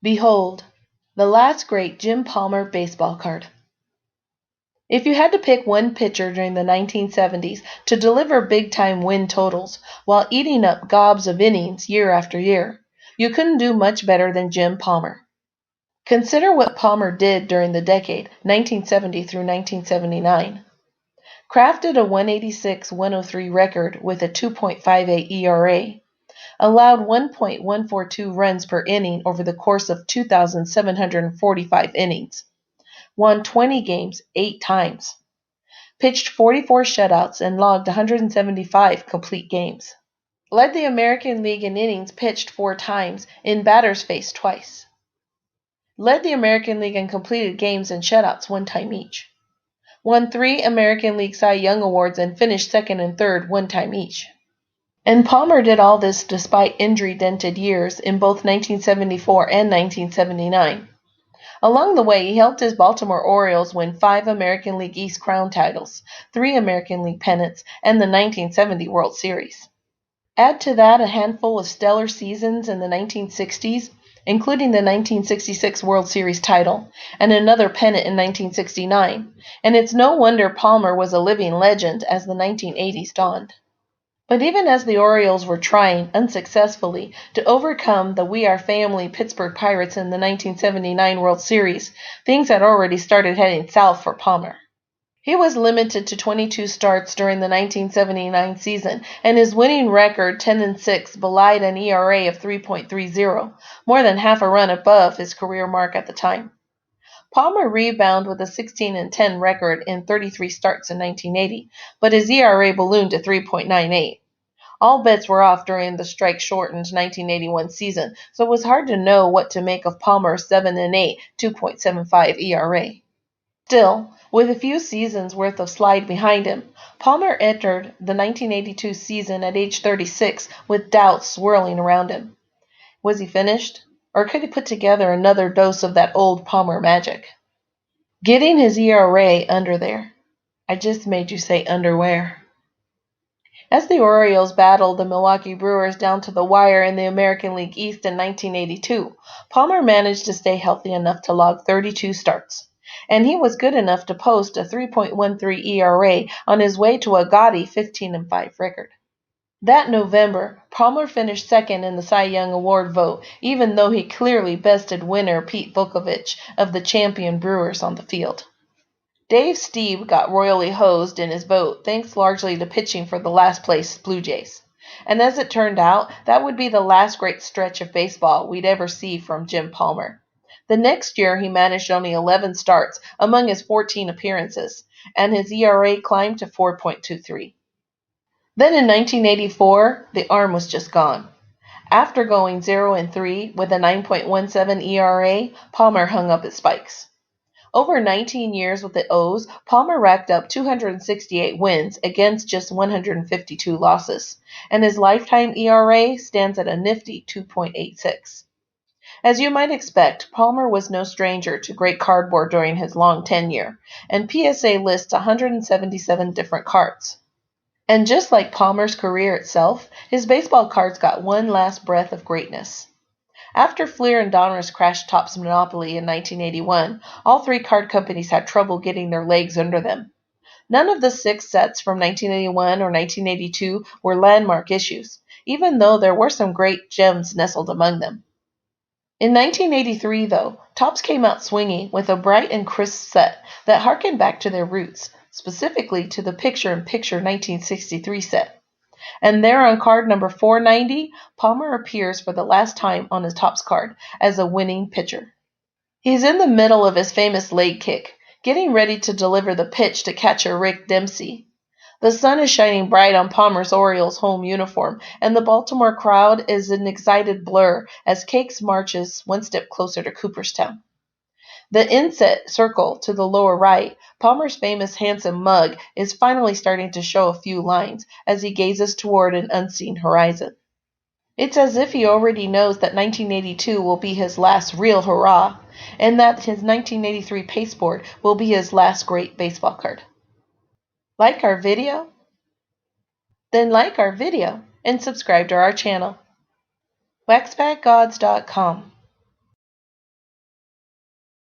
Behold, the last great Jim Palmer baseball card. If you had to pick one pitcher during the 1970s to deliver big-time win totals while eating up gobs of innings year after year, you couldn't do much better than Jim Palmer. Consider what Palmer did during the decade 1970 through 1979. Crafted a 186-103 record with a 2.58 ERA, allowed 1.142 runs per inning over the course of 2,745 innings, won 20 games 8 times, pitched 44 shutouts and logged 175 complete games, led the American League in innings pitched 4 times, in batters faced twice, led the American League in completed games and shutouts 1 time each, won 3 American League Cy Young Awards and finished second and third 1 time each. And Palmer did all this despite injury-dented years in both 1974 and 1979. Along the way, he helped his Baltimore Orioles win 5 American League East Crown titles, 3 American League pennants, and the 1970 World Series. Add to that a handful of stellar seasons in the 1960s, including the 1966 World Series title, and another pennant in 1969, and it's no wonder Palmer was a living legend as the 1980s dawned. But even as the Orioles were trying, unsuccessfully, to overcome the We Are Family Pittsburgh Pirates in the 1979 World Series, things had already started heading south for Palmer. He was limited to 22 starts during the 1979 season, and his winning record, 10-6, belied an ERA of 3.30, more than half a run above his career mark at the time. Palmer rebounded with a 16-10 record in 33 starts in 1980, but his ERA ballooned to 3.98. All bets were off during the strike-shortened 1981 season, so it was hard to know what to make of Palmer's 7-8, 2.75 ERA. Still, with a few seasons worth of slide behind him, Palmer entered the 1982 season at age 36 with doubts swirling around him. Was he finished? Or could he put together another dose of that old Palmer magic? Getting his ERA under there. I just made you say underwear. As the Orioles battled the Milwaukee Brewers down to the wire in the American League East in 1982, Palmer managed to stay healthy enough to log 32 starts, and he was good enough to post a 3.13 ERA on his way to a gaudy 15-5 record. That November, Palmer finished second in the Cy Young Award vote, even though he clearly bested winner Pete Vukovich of the champion Brewers on the field. Dave Stieb got royally hosed in his vote, thanks largely to pitching for the last-place Blue Jays. And as it turned out, that would be the last great stretch of baseball we'd ever see from Jim Palmer. The next year, he managed only 11 starts among his 14 appearances, and his ERA climbed to 4.23. Then in 1984, the arm was just gone. After going 0-3 with a 9.17 ERA, Palmer hung up his spikes. Over 19 years with the O's, Palmer racked up 268 wins against just 152 losses, and his lifetime ERA stands at a nifty 2.86. As you might expect, Palmer was no stranger to great cardboard during his long tenure, and PSA lists 177 different cards. And just like Palmer's career itself, his baseball cards got one last breath of greatness. After Fleer and Donruss crashed Topps Monopoly in 1981, all 3 card companies had trouble getting their legs under them. None of the 6 sets from 1981 or 1982 were landmark issues, even though there were some great gems nestled among them. In 1983, though, Topps came out swinging with a bright and crisp set that harkened back to their roots, specifically to the picture-in-picture 1963 set. And there on card number 490, Palmer appears for the last time on his Topps card as a winning pitcher. He's in the middle of his famous leg kick, getting ready to deliver the pitch to catcher Rick Dempsey. The sun is shining bright on Palmer's Orioles home uniform, and the Baltimore crowd is an excited blur as Cakes marches one step closer to Cooperstown. The inset circle to the lower right, Palmer's famous handsome mug, is finally starting to show a few lines as he gazes toward an unseen horizon. It's as if he already knows that 1982 will be his last real hurrah, and that his 1983 pasteboard will be his last great baseball card. Like our video? Then like our video and subscribe to our channel. WaxPackGods.com